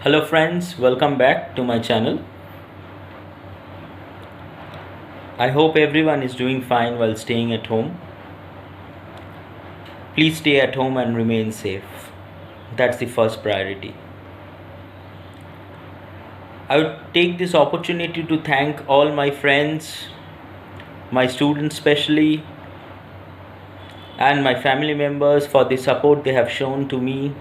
Hello friends, welcome back to my channel. I hope everyone is doing fine while staying at home. Please stay at home and remain safe. That's the first priority. I would take this opportunity to thank all my friends, my students especially, and my family members for the support they have shown to me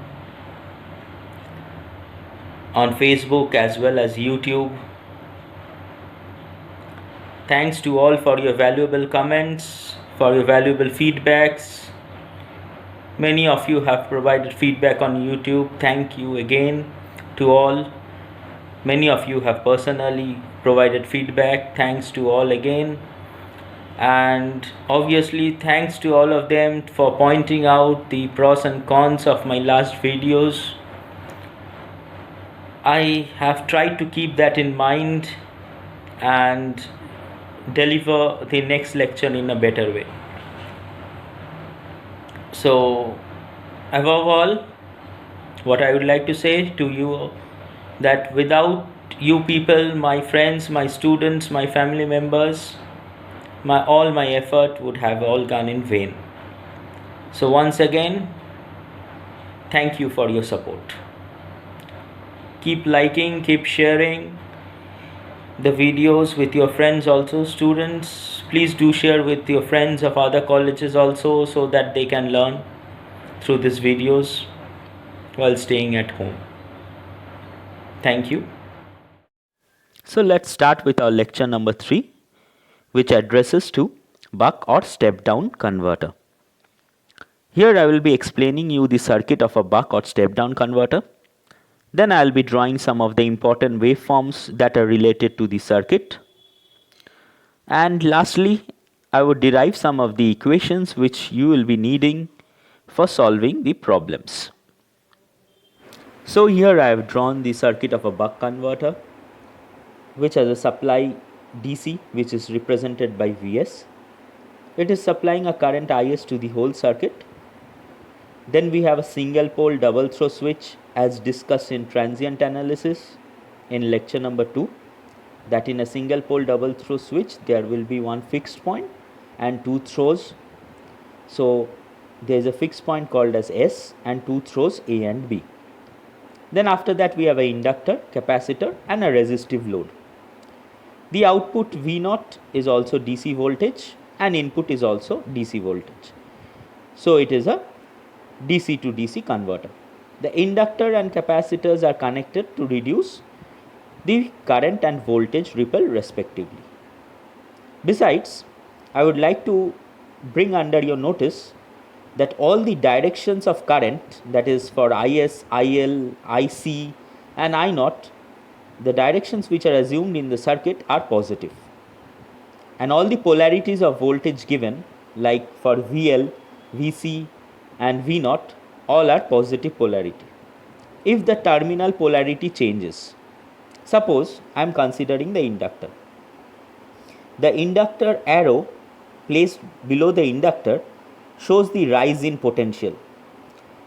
on Facebook as well as YouTube. Thanks to all for your valuable comments, for your valuable feedbacks. Many of you have provided feedback on YouTube. Thank you again to all. Many of you have personally provided feedback. Thanks to all again. And obviously, thanks to all of them for pointing out the pros and cons of my last videos. I have tried to keep that in mind and deliver the next lecture in a better way. So, above all, what I would like to say to you that without you people, my friends, my students, my family members, all my effort would have all gone in vain. So once again, thank you for your support. Keep liking, keep sharing the videos with your friends also. Students, please do share with your friends of other colleges also so that they can learn through these videos while staying at home. Thank you. So let's start with our lecture number 3, which addresses to buck or step down converter. Here I will be explaining you the circuit of a buck or step down converter. Then I will be drawing some of the important waveforms that are related to the circuit. And lastly, I would derive some of the equations which you will be needing for solving the problems. So here I have drawn the circuit of a buck converter, which has a supply DC, which is represented by Vs. It is supplying a current Is to the whole circuit. Then we have a single pole double throw switch as discussed in transient analysis in lecture number 2, that in a single pole double throw switch there will be one fixed point and two throws. So there is a fixed point called as S and two throws A and B. Then after that we have an inductor, capacitor and a resistive load. The output V0 is also DC voltage and input is also DC voltage. So it is a DC to DC converter. The inductor and capacitors are connected to reduce the current and voltage ripple respectively. Besides, I would like to bring under your notice that all the directions of current, that is for IS, IL, IC and I0, the directions which are assumed in the circuit are positive. And all the polarities of voltage given, like for VL, VC and V0, all are positive polarity. If the terminal polarity changes, suppose I am considering the inductor. The inductor arrow placed below the inductor shows the rise in potential.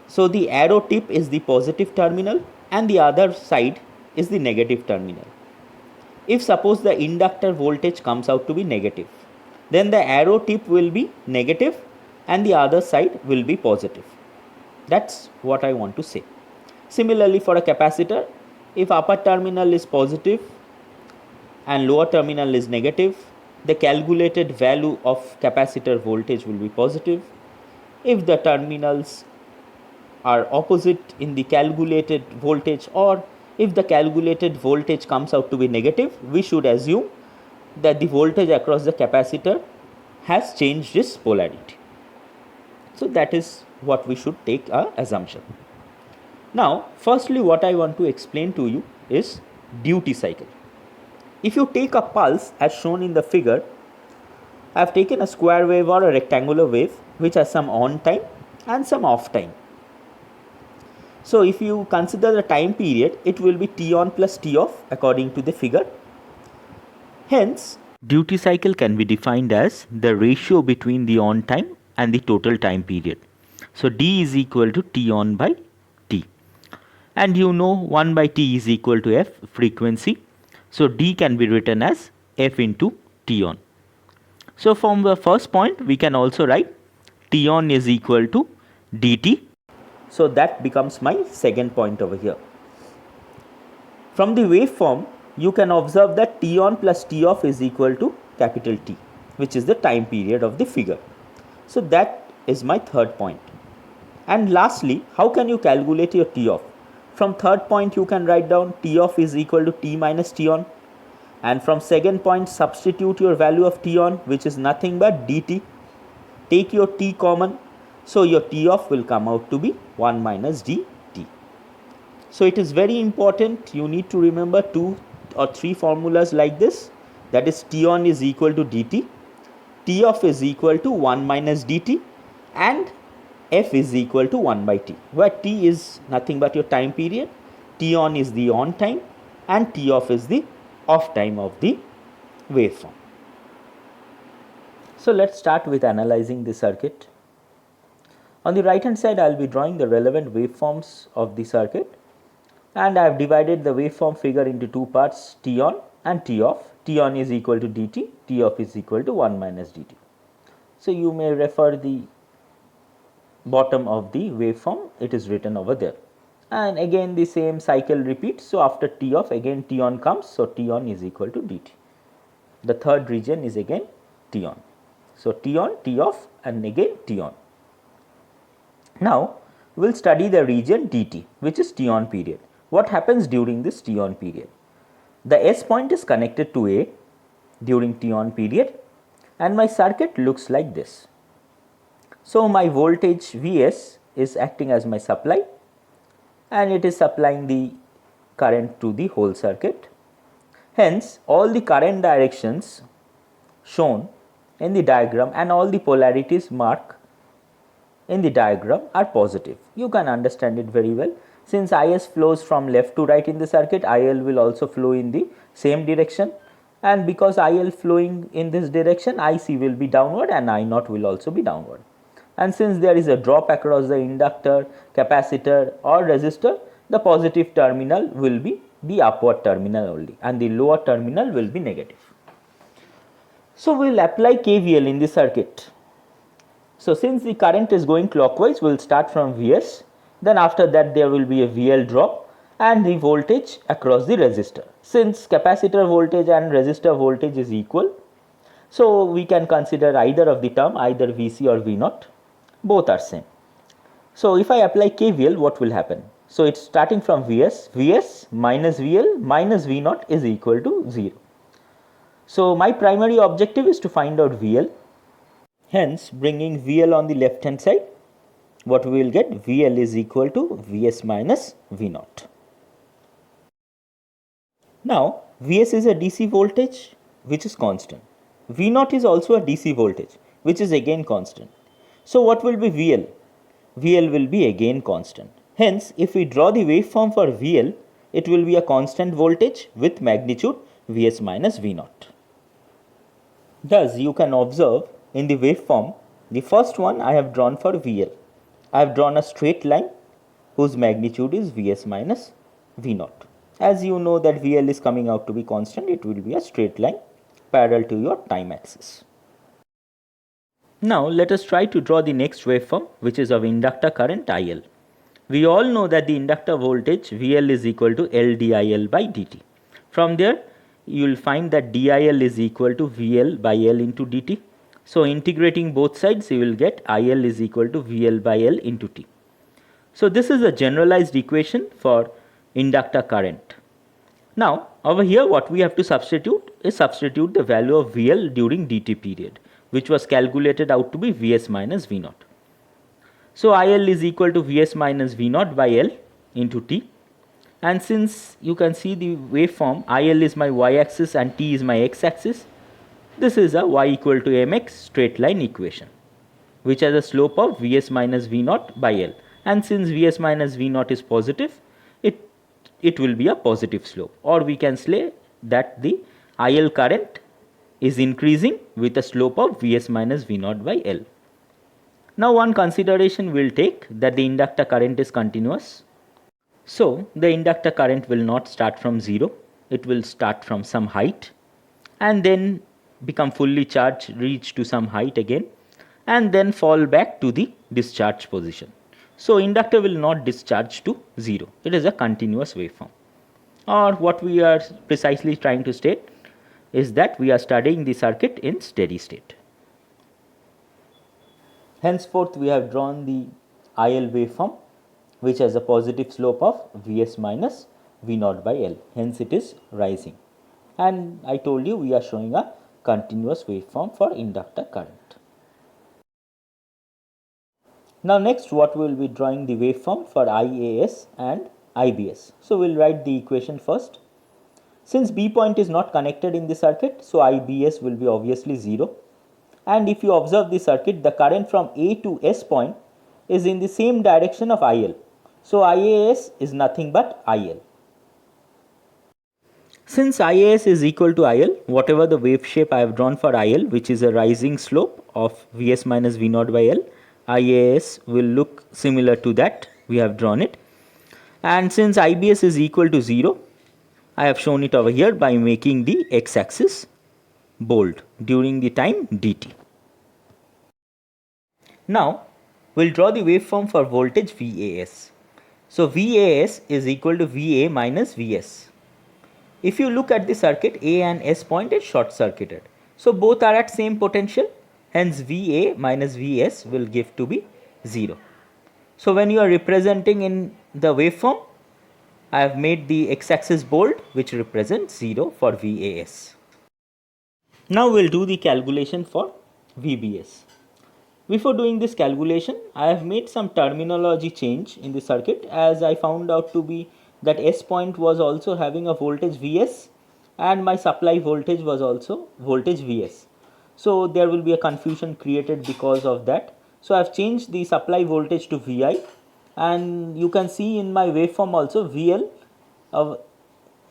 So the arrow tip is the positive terminal and the other side is the negative terminal. If suppose the inductor voltage comes out to be negative, then the arrow tip will be negative and the other side will be positive. That's what I want to say. Similarly, for a capacitor, if upper terminal is positive and lower terminal is negative, the calculated value of capacitor voltage will be positive. If the terminals are opposite in the calculated voltage, or if the calculated voltage comes out to be negative, we should assume that the voltage across the capacitor has changed its polarity. So that is what we should take our assumption. Now, firstly, what I want to explain to you is duty cycle. If you take a pulse as shown in the figure, I have taken a square wave or a rectangular wave which has some on time and some off time. So if you consider the time period, it will be T on plus T off according to the figure. Hence, duty cycle can be defined as the ratio between the on time and the total time period. So D is equal to T on by T. and you know 1 by t is equal to f, frequency. So d can be written as f into t on. So from the first point we can also write t on is equal to dt. So that becomes my second point over here. From the waveform you can observe that t on plus t off is equal to capital T, which is the time period of the figure. So that is my third point. And lastly, how can you calculate your t off? From third point you can write down t off is equal to t minus t on, and from second point substitute your value of t on, which is nothing but dt. Take your t common, so your t off will come out to be 1 minus dt. So it is very important, you need to remember 2 or 3 formulas like this, that is t on is equal to dt, t off is equal to 1 minus dt, and f is equal to 1 by t, where t is nothing but your time period, t on is the on time, and t off is the off time of the waveform. So let's start with analyzing the circuit. On the right hand side I will be drawing the relevant waveforms of the circuit, and I have divided the waveform figure into 2 parts, t on and t off. T on is equal to dt, t off is equal to 1 minus dt. So you may refer the bottom of the waveform, it is written over there, and again the same cycle repeats. So after t off again t on comes, so t on is equal to dt. The third region is again t on. So t on, t off, and again t on. Now we will study the region dt, which is t on period. What happens during this t on period? The S point is connected to A during t on period, and my circuit looks like this. So my voltage Vs is acting as my supply, and it is supplying the current to the whole circuit. Hence all the current directions shown in the diagram and all the polarities marked in the diagram are positive. You can understand it very well. Since Is flows from left to right in the circuit, IL will also flow in the same direction, and because IL flowing in this direction, IC will be downward and I naught will also be downward. And since there is a drop across the inductor, capacitor or resistor, the positive terminal will be the upward terminal only and the lower terminal will be negative. So we will apply KVL in the circuit. So since the current is going clockwise, we will start from Vs, then after that there will be a VL drop and the voltage across the resistor. Since capacitor voltage and resistor voltage is equal, so we can consider either of the term, either Vc or V naught, both are same. So if I apply KVL, what will happen? So it's starting from Vs, Vs minus VL minus V naught is equal to 0. So my primary objective is to find out VL. Hence bringing VL on the left hand side, what we will get? VL is equal to Vs minus V naught. Now Vs is a DC voltage which is constant. V naught is also a DC voltage which is again constant. So what will be VL? VL will be again constant. Hence if we draw the waveform for VL, it will be a constant voltage with magnitude Vs minus V naught. Thus you can observe in the waveform, the first one I have drawn for VL. I have drawn a straight line whose magnitude is Vs minus V naught. As you know that VL is coming out to be constant, it will be a straight line parallel to your time axis. Now let us try to draw the next waveform, which is of inductor current IL. We all know that the inductor voltage VL is equal to L dIL by dt. From there you will find that dIL is equal to VL by L into dt. So integrating both sides, you will get IL is equal to VL by L into T. So this is a generalized equation for inductor current. Now over here what we have to substitute is substitute the value of VL during dt period, which was calculated out to be Vs minus V naught. So IL is equal to Vs minus V naught by L into T. And since you can see the waveform, IL is my y-axis and T is my x-axis, this is a y equal to mx straight line equation, which has a slope of Vs minus V naught by L. And since Vs minus V naught is positive, it will be a positive slope, or we can say that the IL current is increasing with a slope of Vs minus V naught by L. Now one consideration we will take, that the inductor current is continuous. So the inductor current will not start from 0, it will start from some height and then become fully charged, reach to some height again and then fall back to the discharge position. So inductor will not discharge to 0, it is a continuous waveform. Or what we are precisely trying to state is that we are studying the circuit in steady state. Henceforth we have drawn the IL waveform which has a positive slope of Vs minus V naught by L, hence it is rising. And I told you we are showing a continuous waveform for inductor current. Now next what we will be drawing the waveform for IAS and IBS. So we will write the equation first. Since B point is not connected in the circuit, so IBS will be obviously 0. And if you observe the circuit, the current from A to S point is in the same direction of IL. So IAS is nothing but IL. Since IAS is equal to IL, whatever the wave shape I have drawn for IL, which is a rising slope of Vs minus V naught by L, IAS will look similar to that. We have drawn it. And since IBS is equal to 0, I have shown it over here by making the x-axis bold during the time dt. Now we will draw the waveform for voltage VAS. So VAS is equal to VA minus VS. If you look at the circuit, A and S point is short circuited. So both are at same potential, hence VA minus VS will give to be 0. So when you are representing in the waveform, I have made the x-axis bold which represents 0 for VAS. Now we will do the calculation for VBS. Before doing this calculation, I have made some terminology change in the circuit, as I found out to be that S point was also having a voltage Vs and my supply voltage was also voltage Vs. So there will be a confusion created because of that. So I have changed the supply voltage to Vi, and you can see in my waveform also VL,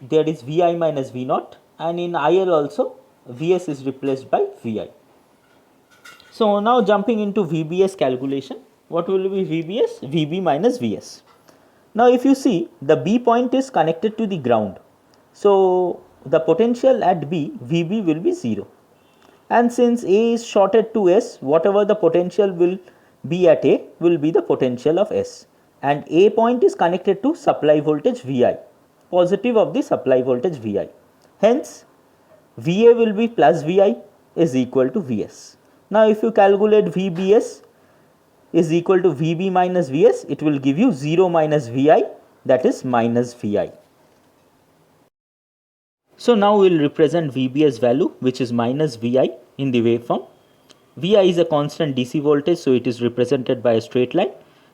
there is Vi minus V naught, and in IL also Vs is replaced by Vi. So now jumping into VBS calculation, what will be VBS? VB minus Vs. Now if you see, the B point is connected to the ground. So the potential at B, VB will be 0. And since A is shorted to S, whatever the potential will be at A will be the potential of S. And A point is connected to supply voltage Vi, positive of the supply voltage Vi. Hence, Va will be plus Vi is equal to Vs. Now if you calculate VBS is equal to VB minus Vs, it will give you 0 minus Vi, that is minus Vi. So now we will represent VBS value, which is minus Vi in the waveform. Vi is a constant DC voltage, so it is represented by a straight line,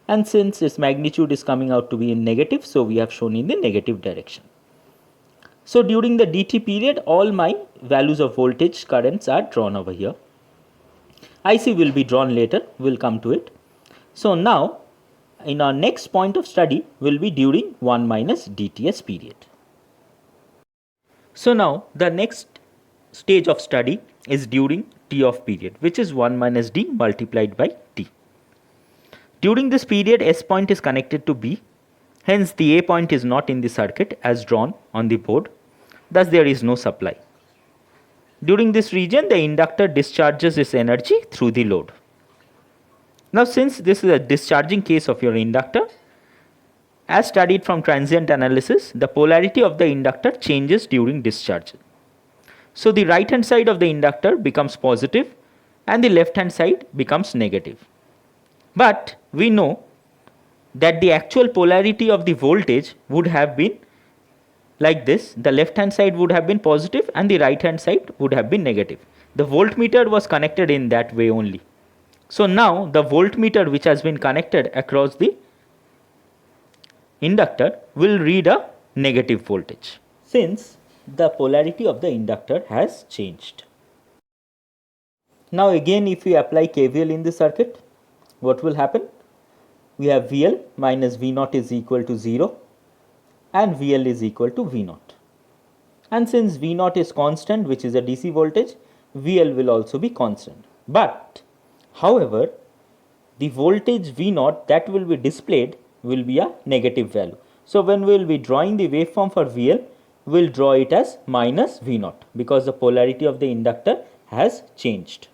and since its magnitude is coming out to be in negative, so we have shown in the negative direction. So during the dt period, all my values of voltage currents are drawn over here. IC will be drawn later, we will come to it. So now in our next point of study will be during 1 minus dTs period. So now the next stage of study is during T off period, which is 1 minus D multiplied by T. During this period, S point is connected to B, hence the A point is not in the circuit as drawn on the board, thus there is no supply. During this region, the inductor discharges its energy through the load. Now since this is a discharging case of your inductor, as studied from transient analysis, the polarity of the inductor changes during discharge. So the right hand side of the inductor becomes positive and the left hand side becomes negative. But we know that the actual polarity of the voltage would have been like this. The left hand side would have been positive and the right hand side would have been negative. The voltmeter was connected in that way only. So now the voltmeter which has been connected across the inductor will read a negative voltage, since the polarity of the inductor has changed. Now again if we apply KVL in the circuit, what will happen? We have VL minus V naught is equal to 0 and VL is equal to V naught. And since V naught is constant, which is a DC voltage, VL will also be constant. But however, the voltage V naught that will be displayed will be a negative value. So when we will be drawing the waveform for VL, we will draw it as minus V0 because the polarity of the inductor has changed.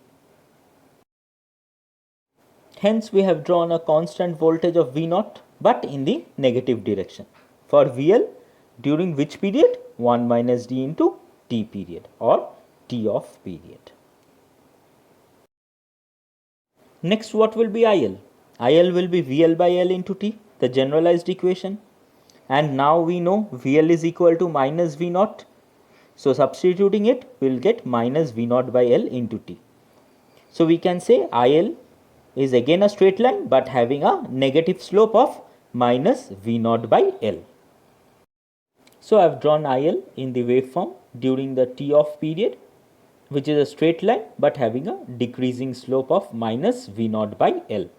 Hence we have drawn a constant voltage of V0 but in the negative direction. For VL, during which period? 1 minus d into t period or t off period. Next, what will be IL? IL will be VL by L into T, the generalized equation. And now we know VL is equal to minus V0. So substituting it, we will get minus V0 by L into T. So we can say IL is again a straight line but having a negative slope of minus V0 by L. So I have drawn IL in the waveform during the T off period, which is a straight line but having a decreasing slope of minus V0 by L.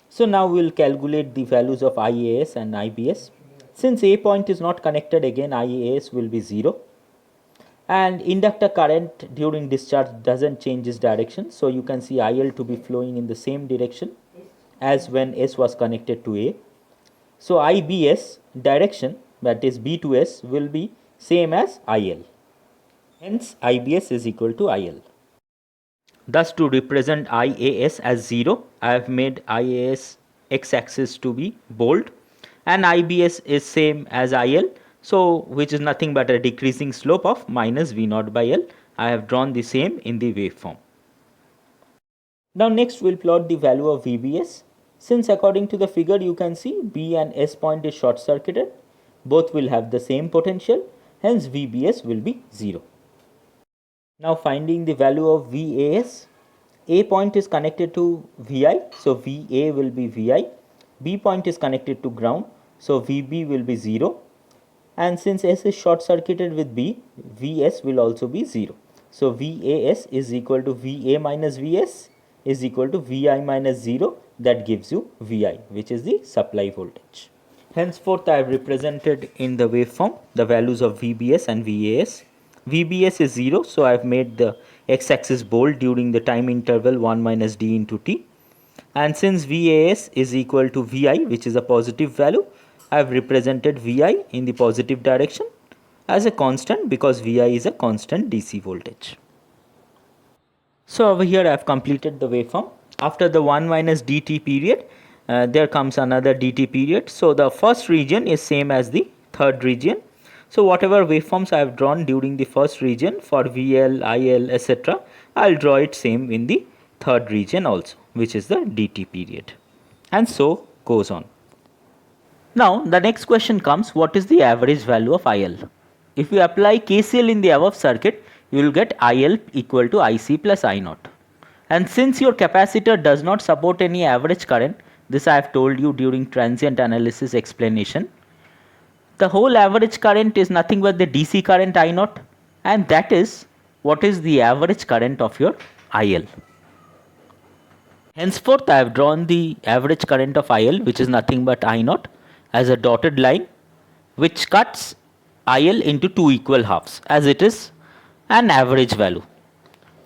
So now we will calculate the values of IAS and IBS. Since A point is not connected, again IAS will be 0. And inductor current during discharge doesn't change its direction. So you can see IL to be flowing in the same direction as when S was connected to A. So IBS direction, that is B to S, will be same as IL. Hence IBS is equal to IL. Thus to represent IAS as 0, I have made IAS x-axis to be bold and IBS is same as IL. So which is nothing but a decreasing slope of minus V0 by L. I have drawn the same in the waveform. Now next we'll plot the value of VBS. Since according to the figure you can see B and S point is short circuited, both will have the same potential, hence VBS will be 0. Now finding the value of VAS, A point is connected to VI, so VA will be VI, B point is connected to ground, so VB will be 0, and since S is short circuited with B, Vs will also be 0. So VAS is equal to VA minus Vs is equal to Vi minus 0, that gives you Vi, which is the supply voltage. Henceforth I have represented in the waveform the values of VBS and VAS. VBS is 0, so I have made the x-axis bold during the time interval 1 minus d into t. And since VAS is equal to Vi, which is a positive value, I have represented Vi in the positive direction as a constant because Vi is a constant DC voltage. So over here I have completed the waveform. After the 1 minus dt period, there comes another dt period. So the first region is same as the third region. So whatever waveforms I have drawn during the first region for VL, IL, etc., I will draw it same in the third region also, which is the dt period. And so goes on. Now the next question comes, what is the average value of IL? If you apply KCL in the above circuit, you will get IL equal to IC plus I0. And since your capacitor does not support any average current, this I have told you during transient analysis explanation, the whole average current is nothing but the DC current I0, and that is what is the average current of your IL. Henceforth I have drawn the average current of IL, which is nothing but I0, as a dotted line which cuts IL into two equal halves, as it is an average value.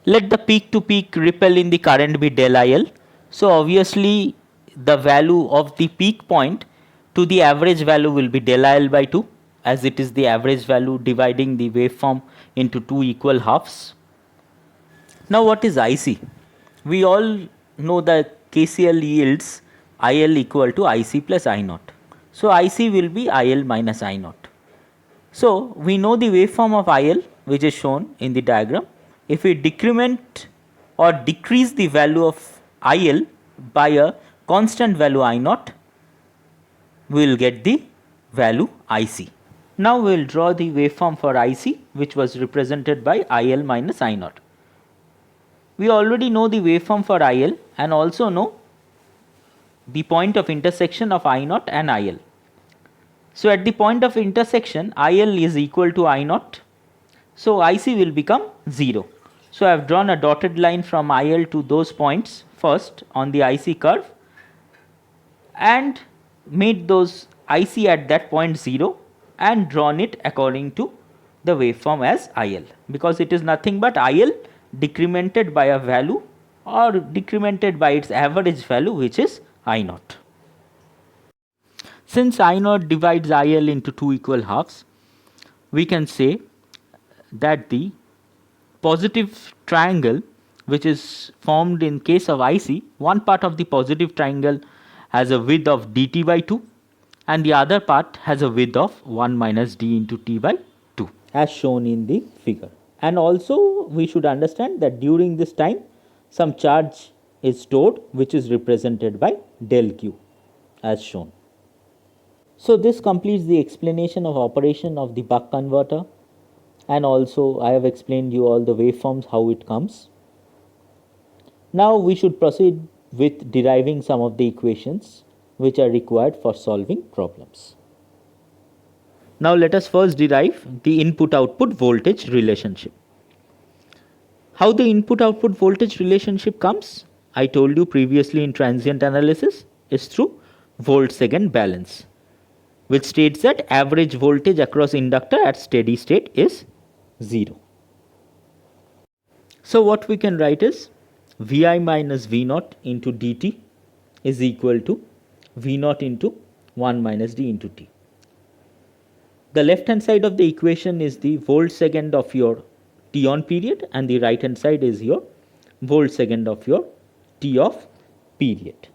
Let the peak to peak ripple in the current be del IL. So obviously the value of the peak point to the average value will be del IL by 2, as it is the average value dividing the waveform into two equal halves. Now what is IC? We all know that KCL yields IL equal to IC plus I0. So IC will be IL minus I0. So we know the waveform of IL, which is shown in the diagram. If we decrement or decrease the value of IL by a constant value I0, we will get the value IC. Now we will draw the waveform for IC, which was represented by IL minus I0. We already know the waveform for IL and also know the point of intersection of I0 and IL. So at the point of intersection, IL is equal to I0. So IC will become 0. So I have drawn a dotted line from IL to those points first on the IC curve and made those IC at that point 0 and drawn it according to the waveform as IL, because it is nothing but IL decremented by a value or decremented by its average value, which is I0. Since I naught divides IL into two equal halves, we can say that the positive triangle which is formed in case of IC, one part of the positive triangle has a width of dt by 2 and the other part has a width of 1 minus d into t by 2 as shown in the figure. And also we should understand that during this time some charge is stored which is represented by del q as shown. So this completes the explanation of operation of the buck converter, and also I have explained you all the waveforms how it comes. Now we should proceed with deriving some of the equations which are required for solving problems. Now let us first derive the input-output voltage relationship. How the input-output voltage relationship comes? I told you previously in transient analysis is through volt-second balance, which states that average voltage across inductor at steady state is 0. So what we can write is Vi minus V naught into dt is equal to V naught into 1 minus d into t. The left hand side of the equation is the volt second of your t on period and the right hand side is your volt second of your t off period.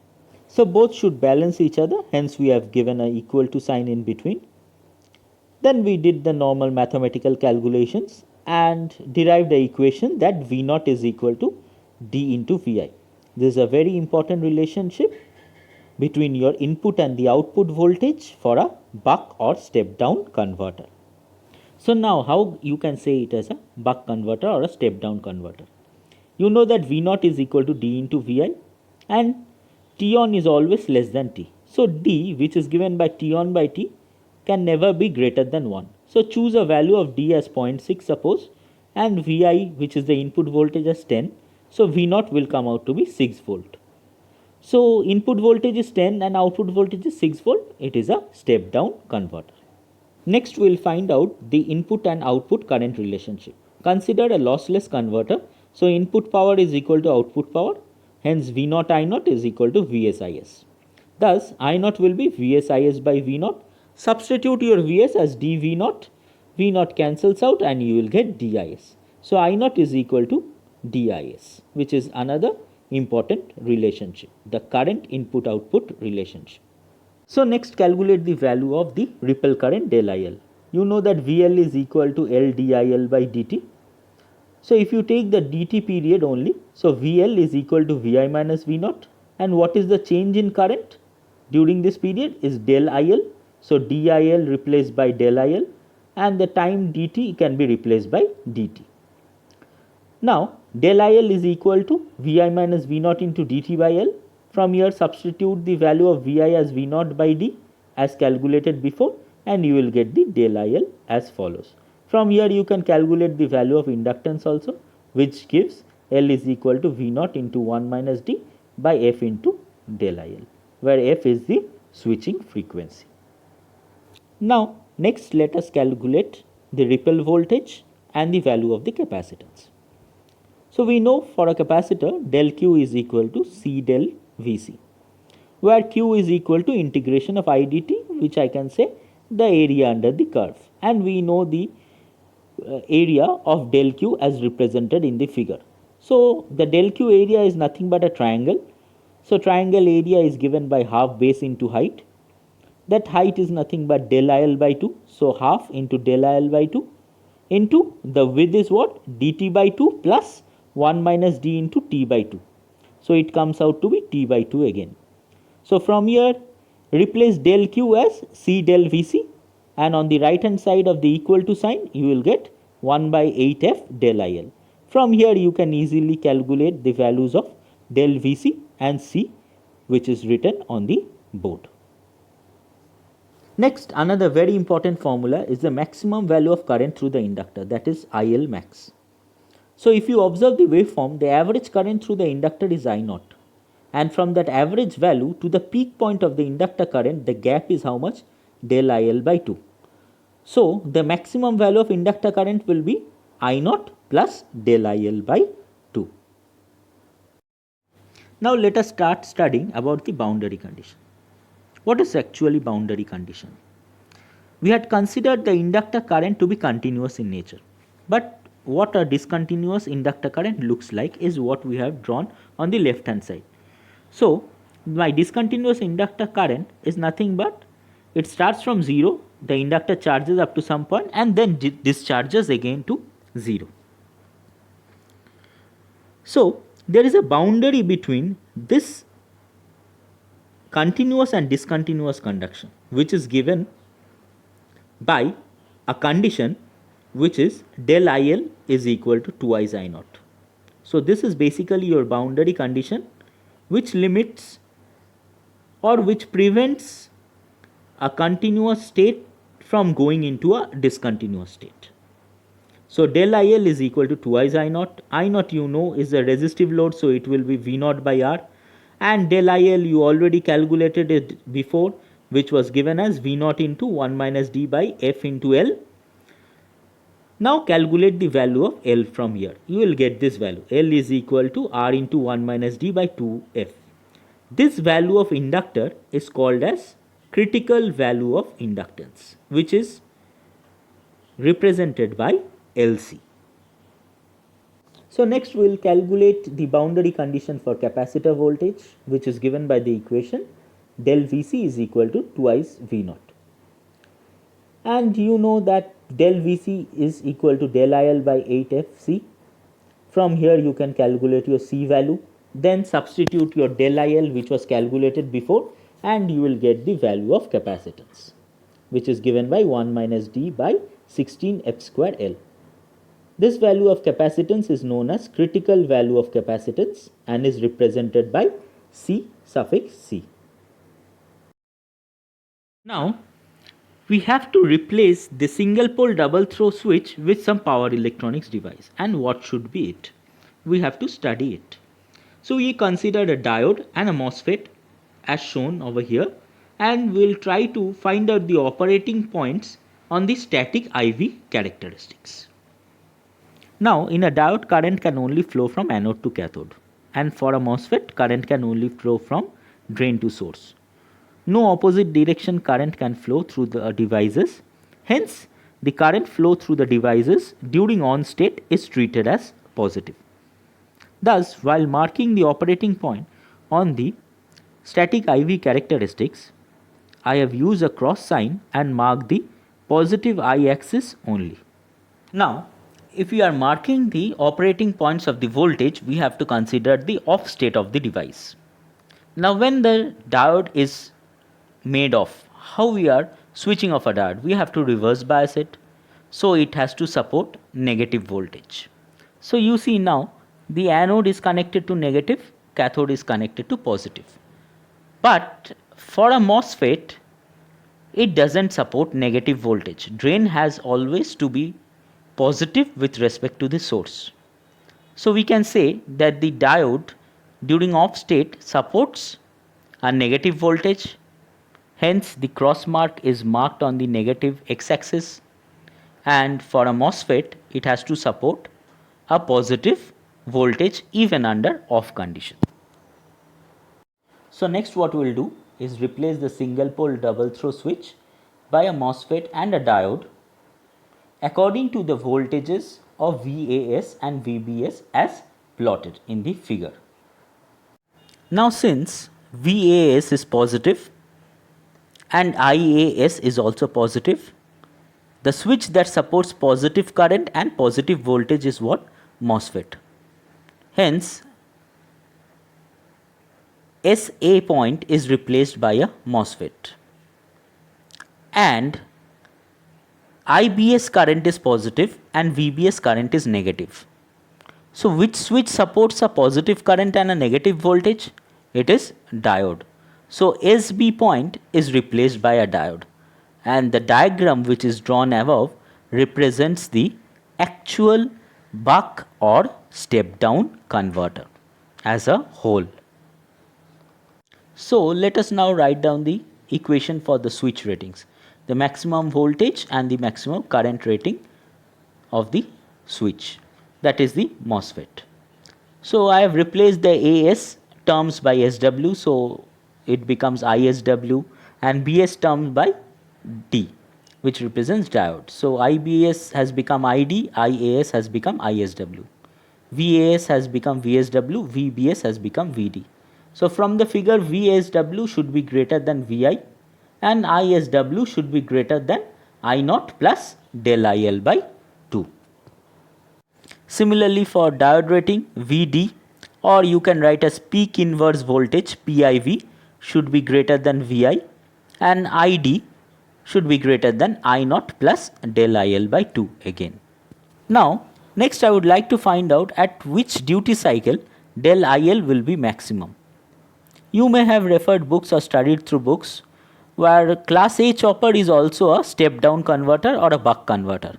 So both should balance each other, hence we have given a equal to sign in between. Then we did the normal mathematical calculations and derived the equation that V naught is equal to d into Vi. This is a very important relationship between your input and the output voltage for a buck or step down converter. So now how you can say it as a buck converter or a step down converter? You know that V naught is equal to d into Vi and T on is always less than T. So d, which is given by T on by T, can never be greater than 1. So choose a value of d as 0.6 suppose and Vi, which is the input voltage, as 10. So V naught will come out to be 6 volt. So input voltage is 10 and output voltage is 6 volt. It is a step down converter. Next we will find out the input and output current relationship. Consider a lossless converter. So input power is equal to output power. Hence V naught I naught is equal to Vs Is. Thus I naught will be Vs Is by V naught. Substitute your Vs as dV naught. V naught cancels out and you will get Dis. So I naught is equal to Dis, which is another important relationship, the current input output relationship. So next calculate the value of the ripple current del IL. You know that VL is equal to L dIL by dt. So if you take the dt period only, so VL is equal to Vi minus V naught, and what is the change in current during this period is del IL. So dIL replaced by del IL and the time dt can be replaced by dt. Now del IL is equal to Vi minus V naught into dt by L. From here substitute the value of Vi as V naught by d as calculated before and you will get the del IL as follows. From here you can calculate the value of inductance also, which gives L is equal to V naught into 1 minus d by F into del IL, where F is the switching frequency. Now next let us calculate the ripple voltage and the value of the capacitance. So we know for a capacitor del Q is equal to C del Vc, where Q is equal to integration of I dt, which I can say the area under the curve, and we know the area of del Q as represented in the figure. So the del Q area is nothing but a triangle. So triangle area is given by half base into height. That height is nothing but del IL by 2. So half into del IL by 2 into the width is what? dt by 2 plus 1 minus d into t by 2. So it comes out to be t by 2 again. So from here replace del q as c del vc, and on the right hand side of the equal to sign you will get 1 by 8f del IL. From here you can easily calculate the values of del vc and c, which is written on the board. Next, another very important formula is the maximum value of current through the inductor, that is IL max. So if you observe the waveform, the average current through the inductor is I naught, and from that average value to the peak point of the inductor current, the gap is how much? Del IL by 2. So the maximum value of inductor current will be I naught plus del IL by 2. Now let us start studying about the boundary condition. What is actually boundary condition? We had considered the inductor current to be continuous in nature, but what a discontinuous inductor current looks like is what we have drawn on the left hand side. So my discontinuous inductor current is nothing but it starts from 0, the inductor charges up to some point and then discharges again to 0. So there is a boundary between this continuous and discontinuous conduction, which is given by a condition which is del IL is equal to twice I naught. So this is basically your boundary condition which limits or which prevents a continuous state from going into a discontinuous state. So del IL is equal to twice I naught. I naught you know is a resistive load, so it will be V naught by R, and del IL you already calculated it before, which was given as V naught into 1 minus d by F into L. Now calculate the value of L from here. You will get this value. L is equal to R into 1 minus d by 2F. This value of inductor is called as critical value of inductance, which is represented by LC. So next we will calculate the boundary condition for capacitor voltage, which is given by the equation del Vc is equal to twice V naught. And you know that del Vc is equal to del IL by 8FC. From here you can calculate your C value, then substitute your del IL which was calculated before, and you will get the value of capacitance, which is given by 1 minus d by 16 F square L. This value of capacitance is known as critical value of capacitance and is represented by C suffix C. Now we have to replace the single pole double throw switch with some power electronics device, and what should be it? We have to study it. So we considered a diode and a MOSFET as shown over here, and we'll try to find out the operating points on the static IV characteristics. Now in a diode, current can only flow from anode to cathode, and for a MOSFET current can only flow from drain to source. No opposite direction current can flow through the devices, hence the current flow through the devices during on state is treated as positive. Thus, while marking the operating point on the static IV characteristics, I have used a cross sign and marked the positive I axis only. Now if we are marking the operating points of the voltage, we have to consider the off state of the device. Now when the diode is made off, how we are switching off a diode? We have to reverse bias it, so it has to support negative voltage. So you see now the anode is connected to negative, cathode is connected to positive. But for a MOSFET, it doesn't support negative voltage. Drain has always to be positive with respect to the source. So we can say that the diode during off state supports a negative voltage, hence the cross mark is marked on the negative x-axis, and for a MOSFET it has to support a positive voltage even under off condition. So next what we will do is replace the single pole double throw switch by a MOSFET and a diode according to the voltages of VAS and VBS as plotted in the figure. Now since VAS is positive and IAS is also positive, the switch that supports positive current and positive voltage is what? MOSFET. Hence SA point is replaced by a MOSFET, and IBS current is positive and VBS current is negative. So which switch supports a positive current and a negative voltage? It is diode. So SB point is replaced by a diode, and the diagram which is drawn above represents the actual buck or step down converter as a whole. So let us now write down the equation for the switch ratings, the maximum voltage and the maximum current rating of the switch, that is the MOSFET. So I have replaced the AS terms by SW, so it becomes ISW, and Bs termed by D, which represents diode. So IBS has become ID, IAS has become ISW. VAS has become VSW, VBS has become VD. So from the figure, VSW should be greater than VI and ISW should be greater than I naught plus del IL by 2. Similarly, for diode rating, VD, or you can write as peak inverse voltage PIV, should be greater than VI, and ID should be greater than I naught plus del IL by 2 again. Now, next I would like to find out at which duty cycle del IL will be maximum. You may have referred books or studied through books where class A chopper is also a step down converter or a buck converter.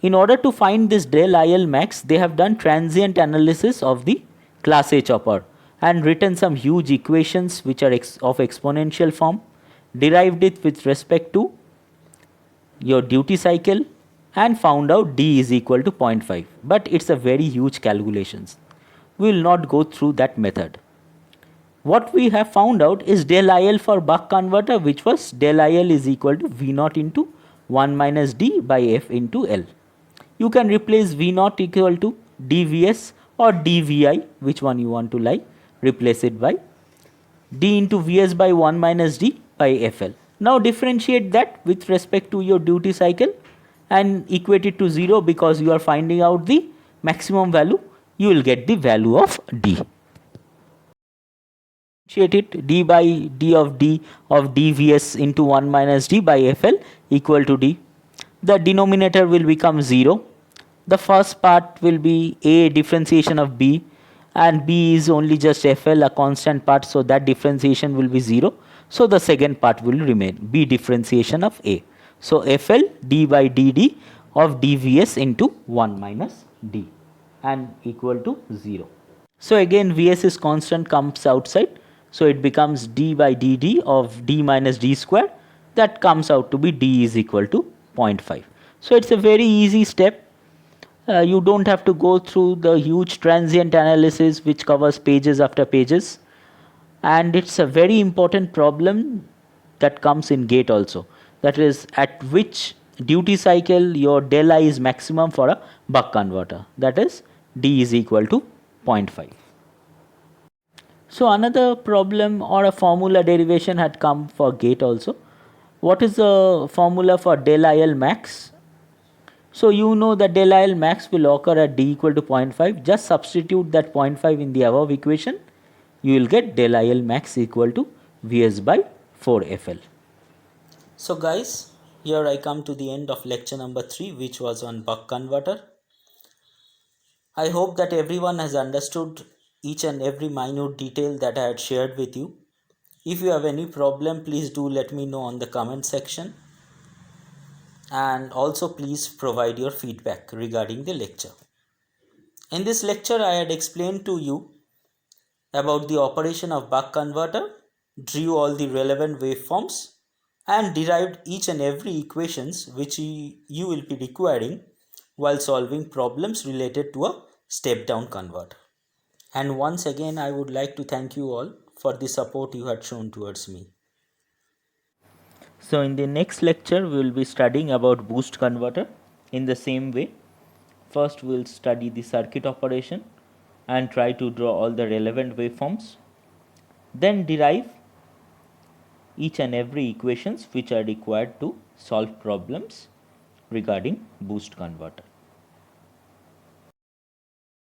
In order to find this del IL max, they have done transient analysis of the class A chopper and written some huge equations which are of exponential form, derived it with respect to your duty cycle and found out D is equal to 0.5. But it's a very huge calculations. We will not go through that method. What we have found out is del IL for buck converter, which was del IL is equal to V naught into 1 minus D by F into L. You can replace V naught equal to dVs or dVi, which one you want to like, replace it by D into Vs by 1 minus D by Fl. Now differentiate that with respect to your duty cycle and equate it to 0 because you are finding out the maximum value, you will get the value of D. It d by d of dVs into 1 minus d by Fl equal to D. The denominator will become 0. The first part will be A differentiation of B, and B is only just Fl, a constant part, so that differentiation will be 0. So the second part will remain B differentiation of A. So Fl d by dd of dVs into 1 minus d and equal to 0. So again Vs is constant, comes outside. So it becomes d by dd of d minus d square. That comes out to be d is equal to 0.5. So it's a very easy step. You don't have to go through the huge transient analysis which covers pages after pages. And it's a very important problem that comes in GATE also. That is, at which duty cycle your del I is maximum for a buck converter. That is, d is equal to 0.5. So another problem or a formula derivation had come for GATE also. What is the formula for del IL max? So you know that del IL max will occur at d equal to 0.5. Just substitute that 0.5 in the above equation. You will get del IL max equal to Vs by 4Fl. So guys, here I come to the end of lecture number 3, which was on buck converter. I hope that everyone has understood each and every minute detail that I had shared with you. If you have any problem, please do let me know on the comment section. And also please provide your feedback regarding the lecture. In this lecture, I had explained to you about the operation of buck converter, drew all the relevant waveforms, and derived each and every equations which you will be requiring while solving problems related to a step down converter. And once again, I would like to thank you all for the support you had shown towards me. So in the next lecture, we will be studying about boost converter in the same way. First, we will study the circuit operation and try to draw all the relevant waveforms. Then derive each and every equations which are required to solve problems regarding boost converter.